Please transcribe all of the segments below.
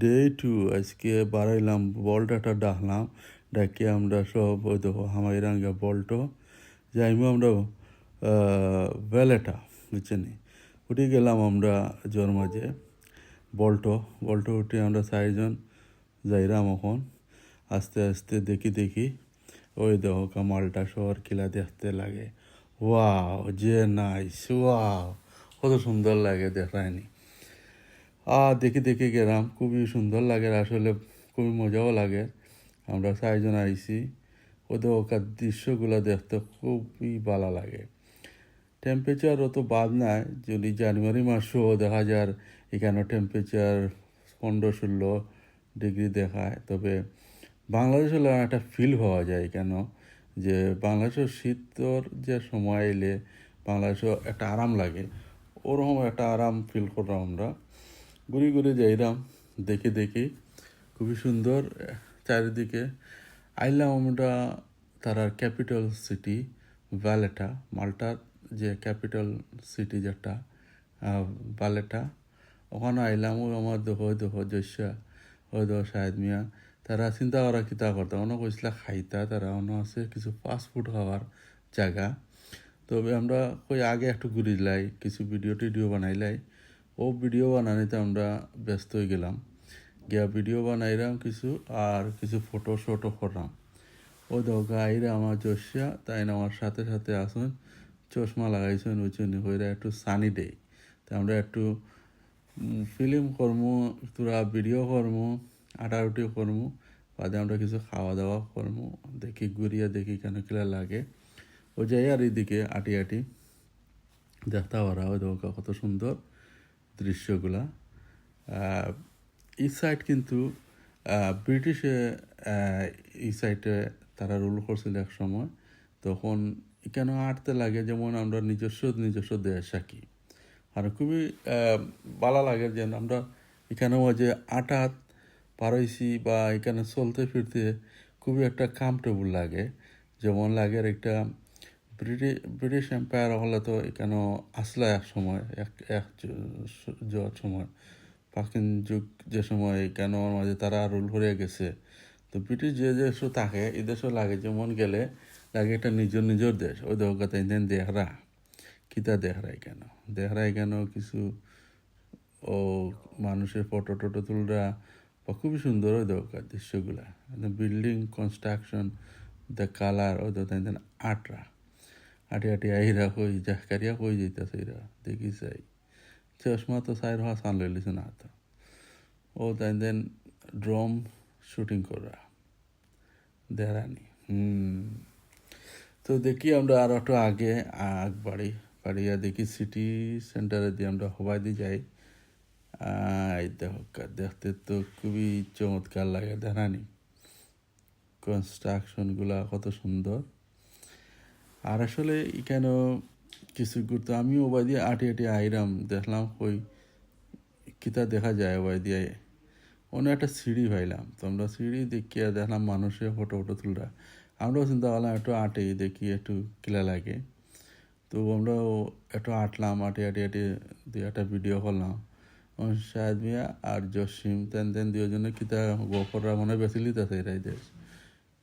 Day to আজকে বাড়াইলাম বলটা ডাকলাম ডাকিয়ে আমরা সব ওই দেখো হামাইরাঙ্গা বলটো যাইমু আমরা ভ্যালেটা বুঝছেন উঠে গেলাম আমরা জোর মাঝে বলটো উঠে আমরা 4 জন যাইরাম এখন আস্তে আস্তে দেখি ওই দেখো কামালটা শহর কিলা দেখতে লাগে। ওয়াও যে নাইস, ওয়াও কত সুন্দর লাগে দেখায়নি। দেখি গেলাম, খুবই সুন্দর লাগে আসলে, খুবই মজাও লাগে। আমরা 4 জন আইছি, ওদের ওখান দৃশ্যগুলো দেখতে খুবই ভালো লাগে। টেম্পারেচার অত বাদ নাই, যদি জানুয়ারি মাসও দেখা যার এখানে টেম্পারেচার 15-16 ডিগ্রি দেখায়, তবে বাংলাদেশ হলে একটা ফিল হওয়া যায় কেন যে বাংলাদেশের শীতর যে সময় এলে বাংলাদেশও একটা আরাম লাগে, ওরকম একটা আরাম ফিল করলাম আমরা। ঘুরে যাইলাম, দেখি খুবই সুন্দর চারিদিকে। আইলাম আমরা তারার ক্যাপিটাল সিটি ভ্যালেটা, মাল্টার যে ক্যাপিটাল সিটি যেটা ভ্যালেটা, ওখানে আইলাম। ও আমার দেখো জস্যা ওই দেখো শাহেদ মিয়া, তারা চিন্তা করা কিতা করতাম অন্য কইসলা খাইতা, তারা অন্য আছে কিছু ফাস্টফুড খাওয়ার জায়গা। তবে আমরা কই আগে একটু ঘুরিলাই, কিছু ভিডিও বানাইলাই। ও ভিডিও বানানিতে আমরা ব্যস্ত হয়ে গেলাম, গিয়া ভিডিও বানাইলাম কিছু, আর কিছু ফটো করলাম। ও দোকা আইরা আমার জস্যা, তাই না আমার সাথে আসুন, চশমা লাগাইছেন উচুনি হইরা একটু সানি ডে, তা আমরা একটু ফিল্ম করমু, তোরা ভিডিও করমু, আটাউটি করমু, বাদে আমরা কিছু খাওয়া দাওয়া করমু। দেখি কেন কিলা লাগে। ও যাই আর এইদিকে আটি দেখতে পারা ওই দোকা কত সুন্দর দৃশ্যগুলা। এই সাইড কিন্তু ব্রিটিশে এই সাইডে তারা রুল করছিল এক সময়, তখন কেন আটতে লাগে যেমন আমরা নিজস্ব দেশ থাকি। আর খুবই ভালো লাগে যে আমরা এখানেও যে আটাত পারইছি বা এখানে চলতে ফিরতে খুবই একটা কমফর্টেবল লাগে। যেমন লাগে একটা ব্রিটিশ এম্পায়ার হলে তো এখানে আসলে এক সময় এক সময় পাকিন যুগ যে সময় কেন মাঝে তারা রুল করে গেছে, তো ব্রিটিশ যে দেশও থাকে এই দেশও লাগে যেমন গেলে লাগে এটা নিজের দেশ। ওই দেখা তাই দেখরা কিতা দেখরাই কেন কিছু ও মানুষের ফটো তুলরা বা খুবই সুন্দর ওই দরকার দৃশ্যগুলা, বিল্ডিং কনস্ট্রাকশন, দ্য কালার ওই তাই আটরা আটি আইরা কই জাকারিয়া কই যেতেছে এরা দেখি চাই, চশমা তো সাইর হওয়া সান লইলিছে না তো। ও তাই ড্রোন শুটিং করা দেখানি। তো দেখি আমরা আর একটু আগে বাড়িয়া দেখি সিটি সেন্টারে দিয়ে আমরা হবাই দিয়ে যাই। এই দেখতে তো খুবই চমৎকার লাগে দেখানি, কনস্ট্রাকশনগুলা কত সুন্দর। আর আসলে এখানেও কিছু ঘুরতে আমি ওবাই দিয়ে আটি আইরাম, দেখলাম কই কিতা দেখা যায় ওবাই দিয়ে অনেক একটা সিঁড়ি পাইলাম। তো আমরা সিঁড়ি দেখিয়া দেখলাম মানুষের ফটো তুলরা, আমরাও চিন্তা করলাম একটু দেখি একটু কিলা লাগে। তো আমরাও একটু আটলাম, আটি দিয়ে একটা ভিডিও করলাম। শাহেদ মিয়া আর জসিম তেন দুজনে কিতা গোপররা মনে বেশি লিতেছে এরাই দেশ।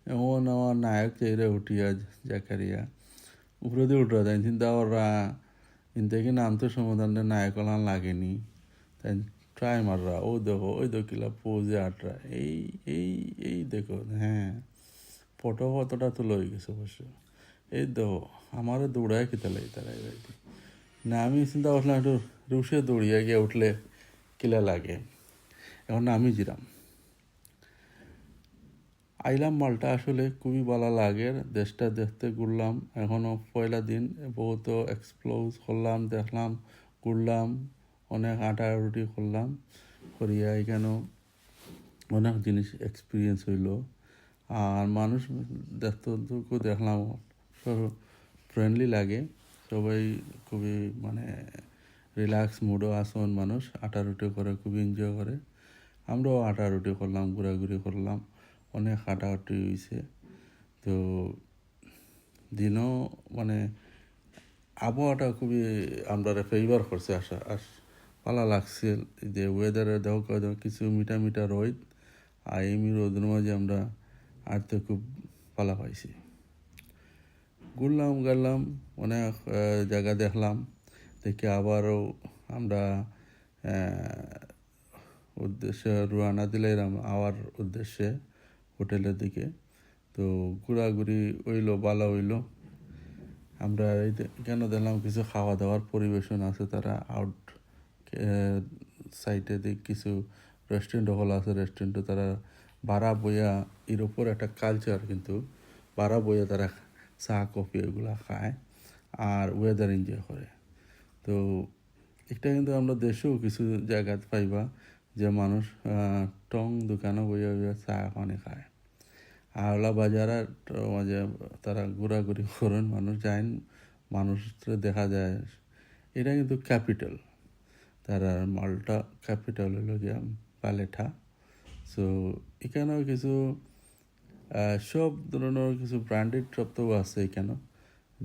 এমন আমার নায়ক চেয়ে উঠিয়া জাকারিয়া উপরে দিয়ে উঠরা তাই চিন্তা কররা কিন্তু কি নাম তো সমুদ্রের নায়ক লাগেনি, তাই ট্রাই মাররা। ওই দেখো কিলা পোজে আটরা, এই দেখো, হ্যাঁ ফটো কতটা তুলো হয়ে গেছে অবশ্য। এই দেখো আমারও দৌড়ায় কিতা লাগে তারা এবারে না, আমি চিন্তা করলাম একটু রুশে দৌড়িয়ে গিয়ে উঠলে কিলা লাগে। এখন আমি জিরাম আইলাম মালটা, আসলে খুবই ভালো লাগে দেশটা দেখতে। ঘুরলাম, এখনও পয়লা দিন, বহুত এক্সপ্লোর করলাম, দেখলাম, ঘুরলাম, অনেক রুটি করলাম, করিয়া এখানেও অনেক জিনিস এক্সপিরিয়েন্স হইল। আর মানুষ দেখতেও দেখলাম ফ্রেন্ডলি লাগে, সবাই খুবই মানে রিল্যাক্স মুডও আসন, মানুষ রুটি করে খুবই এনজয় করে। আমরাও রুটি করলাম, ঘোরাঘুরি করলাম, অনেক হাঁটাহাঁটি হয়েছে। তো দিনও মানে আবহাওয়াটা খুবই আমরা ফেভার করছে পালা লাগছিল যে ওয়েদারে দেখো কিছু মিঠা মিঠা রোদ আর এমনি রোদের মাঝে আমরা আড়তে খুব পালা পাইছি। ঘুরলাম গেলাম অনেক জায়গা দেখলাম, দেখে আবারও আমরা উদ্দেশ্যে রওনা দিলাম আবার উদ্দেশ্যে হোটেলের দিকে। তো ঘোরাঘুরি হইলো, ভালো হইলো। আমরা কেন দেখলাম কিছু খাওয়া দাওয়ার পরিবেশন আছে, তারা আউট সাইডে দিক কিছু রেস্টুরেন্ট হল আছে, রেস্টুরেন্টে তারা ভাড়া বইয়া এর ওপর একটা কালচার, কিন্তু ভাড়া বইয়া তারা চা কফি এগুলা খায় আর ওয়েদার এনজয় করে। তো এটা কিন্তু আমরা দেশেও কিছু জায়গাতে পাইবা যে মানুষ টং দোকানে বইয়া বইয়া চা পানি খায়। আওলা বাজারে মাঝে তারা ঘোরাঘুরি করেন, মানুষ যায়, মানুষ দেখা যায়। এটা কিন্তু ক্যাপিটাল, তারা মাল্টা ক্যাপিটাল হলো গিয়া পালেঠা। সো এখানেও কিছু সব ধরনের কিছু ব্র্যান্ডেড শপ তো আছে এখানে,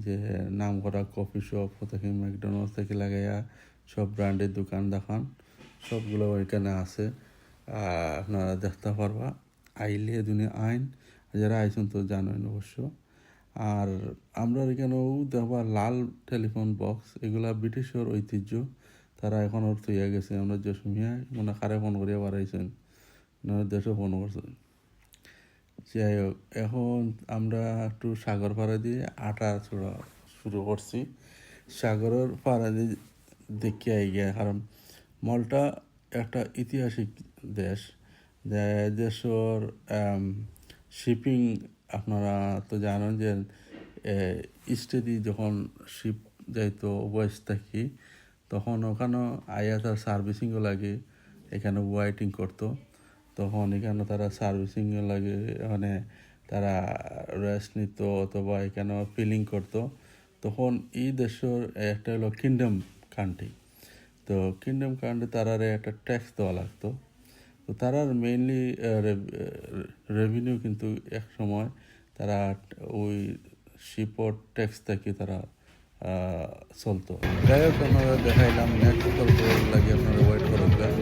যে নাম করা কফি শপ থেকে ম্যাকডোনাল্ডস থেকে লাগাইয়া সব ব্র্যান্ডের দোকান দেখান, সবগুলো এখানে আছে। আপনারা দেখতে পারবা, আইলে দুনিয়া আইন, যারা আইসুন তো জানেন অবশ্য। আর আমরা এখানেও দেখবা লাল টেলিফোন বক্স, এগুলা ব্রিটিশের ঐতিহ্য, তারা এখন ওর তৈয়া গেছে। আমরা যে সময় মানে কারে ফোন করিয়া বাড়াইছেন, দেশে ফোন করছেন। যাই হোক, এখন আমরা একটু সাগর পাড়া দিয়ে আটা ছোড়া শুরু করছি। সাগরের পাড়া দিয়ে দেখে আই গিয়া, কারণ মলটা একটা ঐতিহাসিক দেশ, দেশের শিপিং আপনারা তো জানেন যে ইস্টেদি যখন শিপ যাইতো ওয়েস্ট থাকি, তখন ওখানে আইয়া তার সার্ভিসিংও লাগে, এখানে ওয়াইটিং করতো। তখন এখানে তারা সার্ভিসিংও লাগে, এখানে তারা রেস্ট নিত অথবা এখানে ফিলিং করতো। তখন এই দেশের একটা হলো কিংডম কান্ট্রি, তো কিংডম কান্ট্রি তারার একটা ট্যাক্স দেওয়া লাগতো। তো তারার মেইনলি রেভিনিউ কিন্তু এক সময় তারা ওই শিপর ট্যাক্স থেকে তারা চলতো। যাই হোক, আপনারা দেখাইলাম, নেক্সট গল্প লাগে আপনারা ওয়েট করবেন।